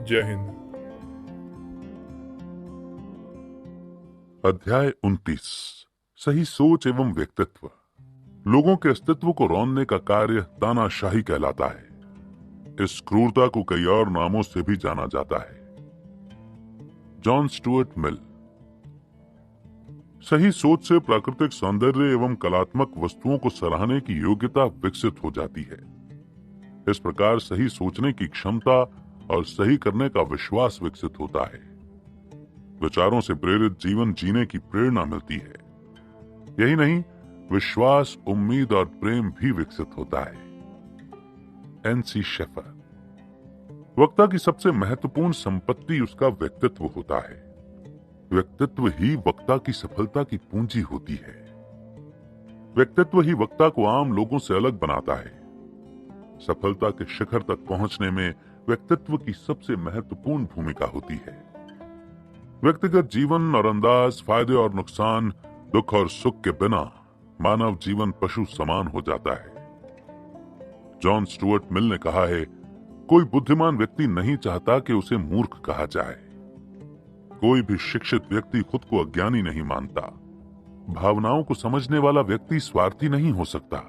जय हिंद। अध्याय 29। सही सोच एवं व्यक्तित्व। लोगों के अस्तित्व को रौंदने का कार्य तानाशाही कहलाता है। इस क्रूरता को कई और नामों से भी जाना जाता है। John Stuart Mill. सही सोच से प्राकृतिक सौंदर्य एवं कलात्मक वस्तुओं को सराहने की योग्यता विकसित हो जाती है। इस प्रकार सही सोचने की क्षमता और सही करने का विश्वास विकसित होता है। विचारों से प्रेरित जीवन जीने की प्रेरणा मिलती है। यही नहीं, विश्वास, उम्मीद और प्रेम भी विकसित होता है। एनसी शेफर। वक्ता की सबसे महत्वपूर्ण संपत्ति उसका व्यक्तित्व होता है। व्यक्तित्व ही वक्ता की सफलता की पूंजी होती है। व्यक्तित्व ही वक्ता को आम लोगों से अलग बनाता है। सफलता के शिखर तक पहुंचने में व्यक्तित्व की सबसे महत्वपूर्ण भूमिका होती है। व्यक्तिगत जीवन और अंदाज, फायदे और नुकसान, दुख और सुख के बिना मानव जीवन पशु समान हो जाता है। जॉन स्टुअर्ट मिल ने कहा है, कोई बुद्धिमान व्यक्ति नहीं चाहता कि उसे मूर्ख कहा जाए। कोई भी शिक्षित व्यक्ति खुद को अज्ञानी नहीं मानता। भावनाओं को समझने वाला व्यक्ति स्वार्थी नहीं हो सकता,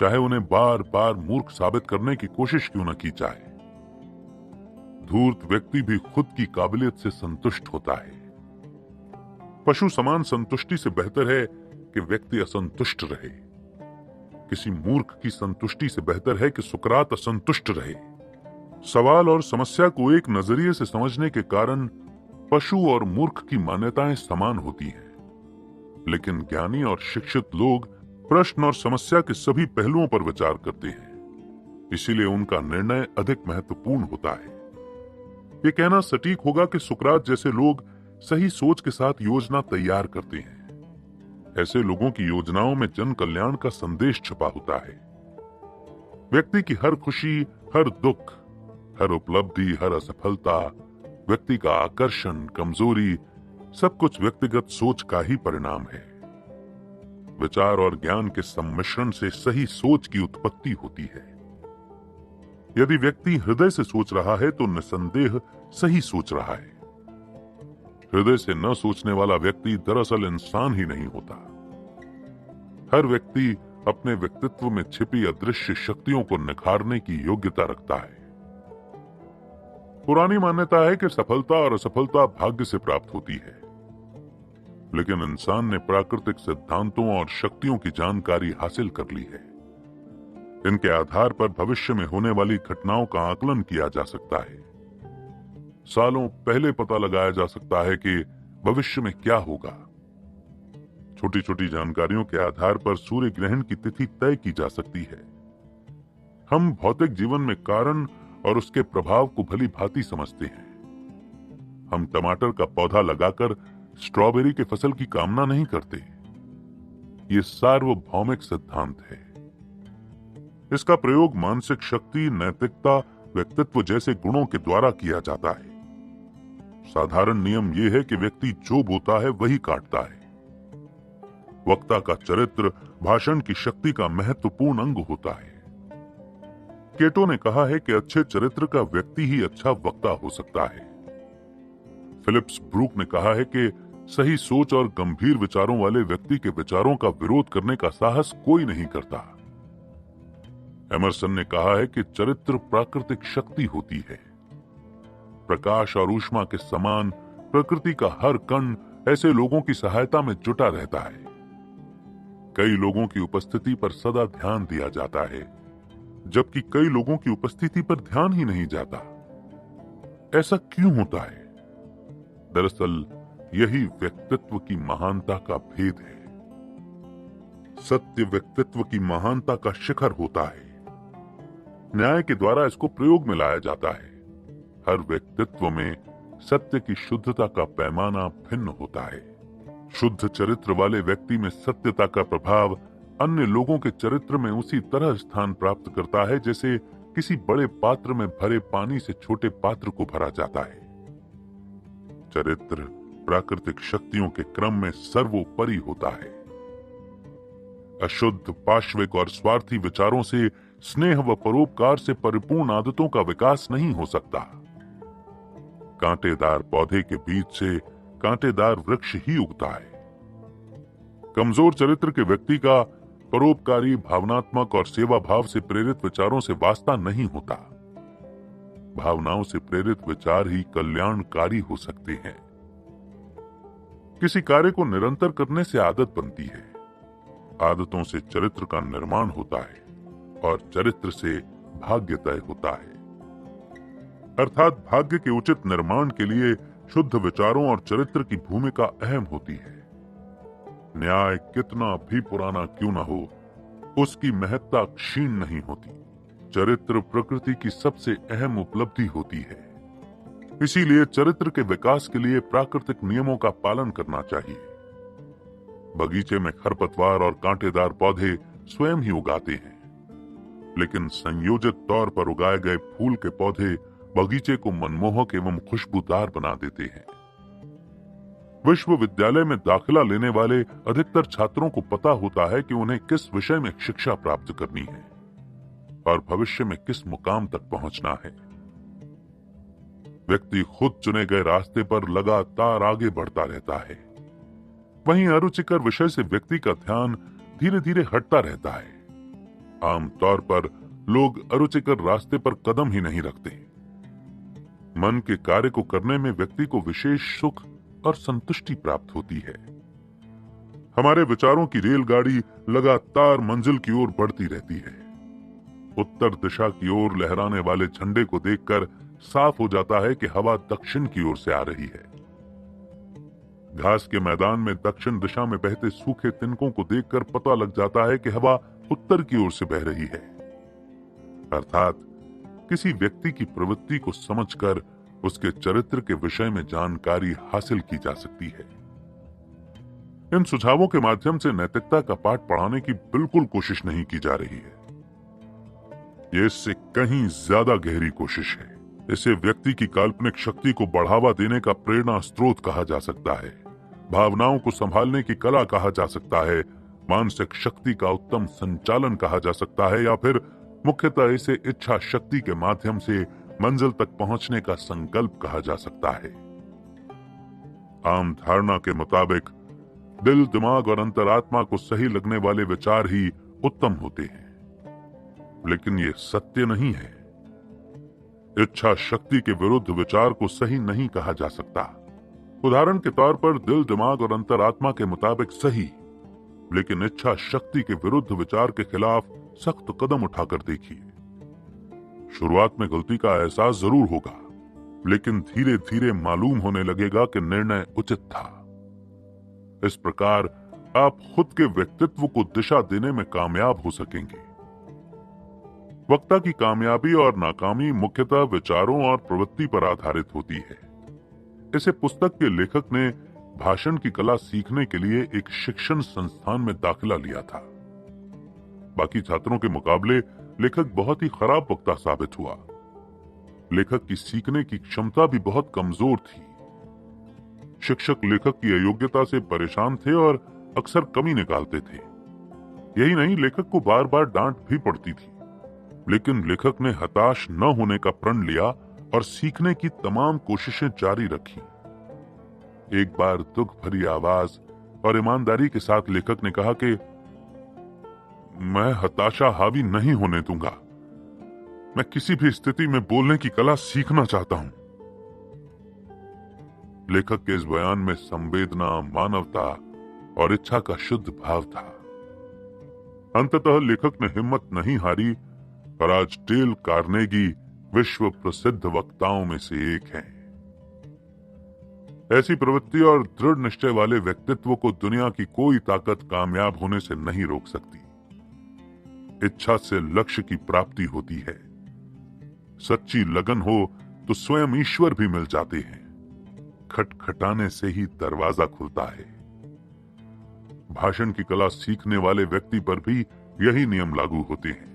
चाहे उन्हें बार बार मूर्ख साबित करने की कोशिश क्यों न की जाए। धूर्त व्यक्ति भी खुद की काबिलियत से संतुष्ट होता है। पशु समान संतुष्टि से बेहतर है कि व्यक्ति असंतुष्ट रहे। किसी मूर्ख की संतुष्टि से बेहतर है कि सुकरात असंतुष्ट रहे। सवाल और समस्या को एक नजरिए से समझने के कारण पशु और मूर्ख की मान्यताएं समान होती हैं, लेकिन ज्ञानी और शिक्षित लोग प्रश्न और समस्या के सभी पहलुओं पर विचार करते हैं। इसीलिए उनका निर्णय अधिक महत्वपूर्ण होता है। ये कहना सटीक होगा कि सुकरात जैसे लोग सही सोच के साथ योजना तैयार करते हैं। ऐसे लोगों की योजनाओं में जन कल्याण का संदेश छुपा होता है। व्यक्ति की हर खुशी, हर दुख, हर उपलब्धि, हर असफलता, व्यक्ति का आकर्षण, कमजोरी, सब कुछ व्यक्तिगत सोच का ही परिणाम है। विचार और ज्ञान के सम्मिश्रण से सही सोच की उत्पत्ति होती है। यदि व्यक्ति हृदय से सोच रहा है तो निसंदेह सही सोच रहा है। हृदय से न सोचने वाला व्यक्ति दरअसल इंसान ही नहीं होता। हर व्यक्ति अपने व्यक्तित्व में छिपी अदृश्य शक्तियों को निखारने की योग्यता रखता है। पुरानी मान्यता है कि सफलता और असफलता भाग्य से प्राप्त होती है, लेकिन इंसान ने प्राकृतिक सिद्धांतों और शक्तियों की जानकारी हासिल कर ली है। इनके आधार पर भविष्य में होने वाली घटनाओं का आकलन किया जा सकता है। सालों पहले पता लगाया जा सकता है कि भविष्य में क्या होगा। छोटी छोटी जानकारियों के आधार पर सूर्य ग्रहण की तिथि तय की जा सकती है। हम भौतिक जीवन में कारण और उसके प्रभाव को भली भांति समझते हैं। हम टमाटर का पौधा लगाकर स्ट्रॉबेरी के फसल की कामना नहीं करते। ये सार्वभौमिक सिद्धांत है। इसका प्रयोग मानसिक शक्ति, नैतिकता, व्यक्तित्व जैसे गुणों के द्वारा किया जाता है। साधारण नियम यह है कि व्यक्ति जो बोता है वही काटता है। वक्ता का चरित्र भाषण की शक्ति का महत्वपूर्ण अंग होता है। केटो ने कहा है कि अच्छे चरित्र का व्यक्ति ही अच्छा वक्ता हो सकता है। फिलिप्स ब्रूक ने कहा है कि सही सोच और गंभीर विचारों वाले व्यक्ति के विचारों का विरोध करने का साहस कोई नहीं करता। एमरसन ने कहा है कि चरित्र प्राकृतिक शक्ति होती है। प्रकाश और ऊष्मा के समान प्रकृति का हर कण ऐसे लोगों की सहायता में जुटा रहता है। कई लोगों की उपस्थिति पर सदा ध्यान दिया जाता है, जबकि कई लोगों की उपस्थिति पर ध्यान ही नहीं जाता। ऐसा क्यों होता है? दरअसल यही व्यक्तित्व की महानता का भेद है। सत्य व्यक्तित्व की महानता का शिखर होता है। न्याय के द्वारा इसको प्रयोग में लाया जाता है। हर व्यक्तित्व में सत्य की शुद्धता का पैमाना भिन्न होता है। शुद्ध चरित्र वाले व्यक्ति में सत्यता का प्रभाव अन्य लोगों के चरित्र में उसी तरह स्थान प्राप्त करता है जैसे किसी बड़े पात्र में भरे पानी से छोटे पात्र को भरा जाता है। चरित्र प्राकृतिक शक्तियों के क्रम में सर्वोपरि होता है। अशुद्ध, पाश्विक और स्वार्थी विचारों से स्नेह व परोपकार से परिपूर्ण आदतों का विकास नहीं हो सकता। कांटेदार पौधे के बीच से कांटेदार वृक्ष ही उगता है। कमजोर चरित्र के व्यक्ति का परोपकारी, भावनात्मक और सेवा भाव से प्रेरित विचारों से वास्ता नहीं होता। भावनाओं से प्रेरित विचार ही कल्याणकारी हो सकते हैं। किसी कार्य को निरंतर करने से आदत बनती है, आदतों से चरित्र का निर्माण होता है और चरित्र से भाग्य तय होता है। अर्थात भाग्य के उचित निर्माण के लिए शुद्ध विचारों और चरित्र की भूमिका अहम होती है। न्याय कितना भी पुराना क्यों न हो, उसकी महत्ता क्षीण नहीं होती। चरित्र प्रकृति की सबसे अहम उपलब्धि होती है। इसीलिए चरित्र के विकास के लिए प्राकृतिक नियमों का पालन करना चाहिए। बगीचे में खरपतवार और कांटेदार पौधे स्वयं ही उगाते हैं, लेकिन संयोजित तौर पर उगाए गए फूल के पौधे बगीचे को मनमोहक एवं खुशबूदार बना देते हैं। विश्वविद्यालय में दाखिला लेने वाले अधिकतर छात्रों को पता होता है कि उन्हें किस विषय में शिक्षा प्राप्त करनी है और भविष्य में किस मुकाम तक पहुंचना है। व्यक्ति खुद चुने गए रास्ते पर लगातार आगे बढ़ता रहता है। वहीं अरुचिकर विषय से व्यक्ति का ध्यान धीरे धीरे हटता रहता है। आमतौर पर लोग अरुचिकर रास्ते पर कदम ही नहीं रखते। मन के कार्य को करने में व्यक्ति को विशेष सुख और संतुष्टि प्राप्त होती है। हमारे विचारों की रेलगाड़ी लगातार मंजिल की ओर बढ़ती रहती है। उत्तर दिशा की ओर लहराने वाले झंडे को देखकर साफ हो जाता है कि हवा दक्षिण की ओर से आ रही है। घास के मैदान में दक्षिण दिशा में बहते सूखे तिनकों को देखकर पता लग जाता है कि हवा उत्तर की ओर से बह रही है। अर्थात किसी व्यक्ति की प्रवृत्ति को समझकर उसके चरित्र के विषय में जानकारी हासिल की जा सकती है। इन सुझावों के माध्यम से नैतिकता का पाठ पढ़ाने की बिल्कुल कोशिश नहीं की जा रही है। ये इससे कहीं ज्यादा गहरी कोशिश है। इसे व्यक्ति की काल्पनिक शक्ति को बढ़ावा देने का प्रेरणा स्रोत कहा जा सकता है, भावनाओं को संभालने की कला कहा जा सकता है, मानसिक शक्ति का उत्तम संचालन कहा जा सकता है, या फिर मुख्यतः इसे इच्छा शक्ति के माध्यम से मंजिल तक पहुंचने का संकल्प कहा जा सकता है। आम धारणा के मुताबिक दिल, दिमाग और अंतरात्मा को सही लगने वाले विचार ही उत्तम होते हैं, लेकिन ये सत्य नहीं है। इच्छा शक्ति के विरुद्ध विचार को सही नहीं कहा जा सकता। उदाहरण के तौर पर दिल, दिमाग और अंतरात्मा के मुताबिक सही, लेकिन इच्छा शक्ति के विरुद्ध विचार के खिलाफ सख्त कदम उठाकर देखिए। शुरुआत में गलती का एहसास जरूर होगा, लेकिन धीरे धीरे मालूम होने लगेगा कि निर्णय उचित था। इस प्रकार आप खुद के व्यक्तित्व को दिशा देने में कामयाब हो सकेंगे। वक्ता की कामयाबी और नाकामी मुख्यतः विचारों और प्रवृत्ति पर आधारित होती है। इसे पुस्तक के लेखक ने भाषण की कला सीखने के लिए एक शिक्षण संस्थान में दाखिला लिया था। बाकी छात्रों के मुकाबले लेखक बहुत ही खराब वक्ता साबित हुआ। लेखक की सीखने की क्षमता भी बहुत कमजोर थी। शिक्षक लेखक की अयोग्यता से परेशान थे और अक्सर कमी निकालते थे। यही नहीं, लेखक को बार बार डांट भी पड़ती थी, लेकिन लेखक ने हताश न होने का प्रण लिया और सीखने की तमाम कोशिशें जारी रखी। एक बार दुख भरी आवाज और ईमानदारी के साथ लेखक ने कहा कि मैं हताशा हावी नहीं होने दूंगा। मैं किसी भी स्थिति में बोलने की कला सीखना चाहता हूं। लेखक के इस बयान में संवेदना, मानवता और इच्छा का शुद्ध भाव था। अंततः लेखक ने हिम्मत नहीं हारी और आज डेल कार्नेगी विश्व प्रसिद्ध वक्ताओं में से एक हैं। ऐसी प्रवृत्ति और दृढ़ निश्चय वाले व्यक्तित्व को दुनिया की कोई ताकत कामयाब होने से नहीं रोक सकती। इच्छा से लक्ष्य की प्राप्ति होती है। सच्ची लगन हो तो स्वयं ईश्वर भी मिल जाते हैं। खटखटाने से ही दरवाजा खुलता है। भाषण की कला सीखने वाले व्यक्ति पर भी यही नियम लागू होते हैं।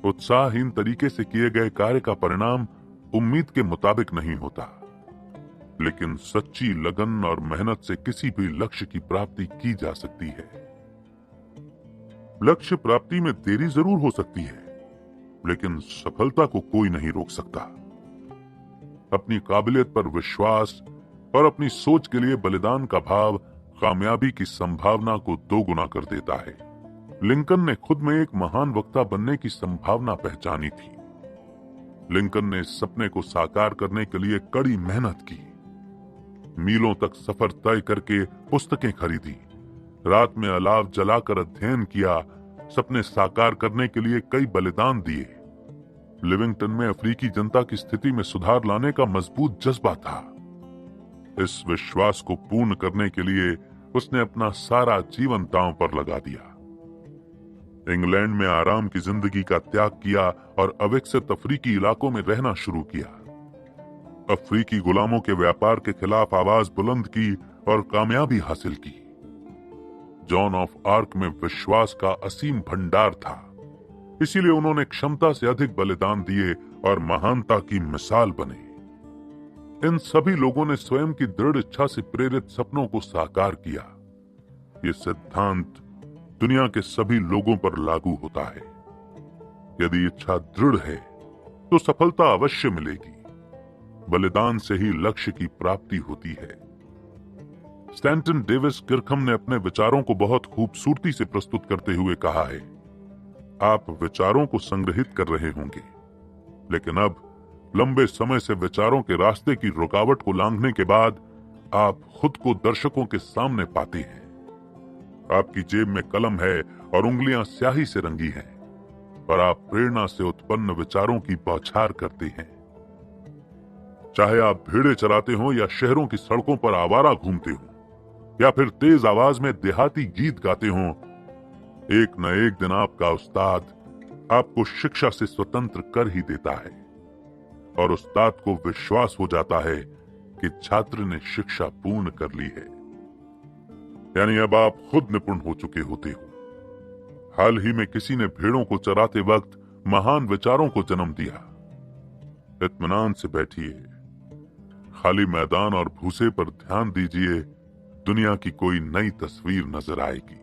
उत्साहहीन तरीके से किए गए कार्य का परिणाम उम्मीद के मुताबिक नहीं होता, लेकिन सच्ची लगन और मेहनत से किसी भी लक्ष्य की प्राप्ति की जा सकती है। लक्ष्य प्राप्ति में देरी जरूर हो सकती है, लेकिन सफलता को कोई नहीं रोक सकता। अपनी काबिलियत पर विश्वास और अपनी सोच के लिए बलिदान का भाव कामयाबी की संभावना को दोगुना कर देता है। लिंकन ने खुद में एक महान वक्ता बनने की संभावना पहचानी थी। लिंकन ने इस सपने को साकार करने के लिए कड़ी मेहनत की, मीलों तक सफर तय करके पुस्तकें खरीदी, रात में अलाव जलाकर अध्ययन किया, सपने साकार करने के लिए कई बलिदान दिए। लिविंगस्टन में अफ्रीकी जनता की स्थिति में सुधार लाने का मजबूत जज्बा था। इस विश्वास को पूर्ण करने के लिए उसने अपना सारा जीवन दांव पर लगा दिया। इंग्लैंड में आराम की जिंदगी का त्याग किया और अविकसित अफ्रीकी इलाकों में रहना शुरू किया। अफ्रीकी गुलामों के व्यापार के खिलाफ आवाज बुलंद की और कामयाबी हासिल की। जॉन ऑफ आर्क में विश्वास का असीम भंडार था, इसीलिए उन्होंने क्षमता से अधिक बलिदान दिए और महानता की मिसाल बने। इन सभी लोगों ने स्वयं की दृढ़ इच्छा से प्रेरित सपनों को साकार किया। ये सिद्धांत दुनिया के सभी लोगों पर लागू होता है। यदि इच्छा दृढ़ है तो सफलता अवश्य मिलेगी। बलिदान से ही लक्ष्य की प्राप्ति होती है। स्टैंटन डेविस किरखम ने अपने विचारों को बहुत खूबसूरती से प्रस्तुत करते हुए कहा है, आप विचारों को संग्रहित कर रहे होंगे, लेकिन अब लंबे समय से विचारों के रास्ते की रुकावट को लांघने के बाद आप खुद को दर्शकों के सामने पाते हैं। आपकी जेब में कलम है और उंगलियां स्याही से रंगी हैं, और आप प्रेरणा से उत्पन्न विचारों की बौछार करते हैं। चाहे आप भेड़े चराते हो या शहरों की सड़कों पर आवारा घूमते हो या फिर तेज आवाज में देहाती गीत गाते हो, एक न एक दिन आपका उस्ताद आपको शिक्षा से स्वतंत्र कर ही देता है, और उस्ताद को विश्वास हो जाता है कि छात्र ने शिक्षा पूर्ण कर ली है। यानी अब आप खुद निपुण हो चुके होते हो। हाल ही में किसी ने भेड़ों को चराते वक्त महान विचारों को जन्म दिया। इत्मीनान से बैठिए, खाली मैदान और भूसे पर ध्यान दीजिए, दुनिया की कोई नई तस्वीर नजर आएगी।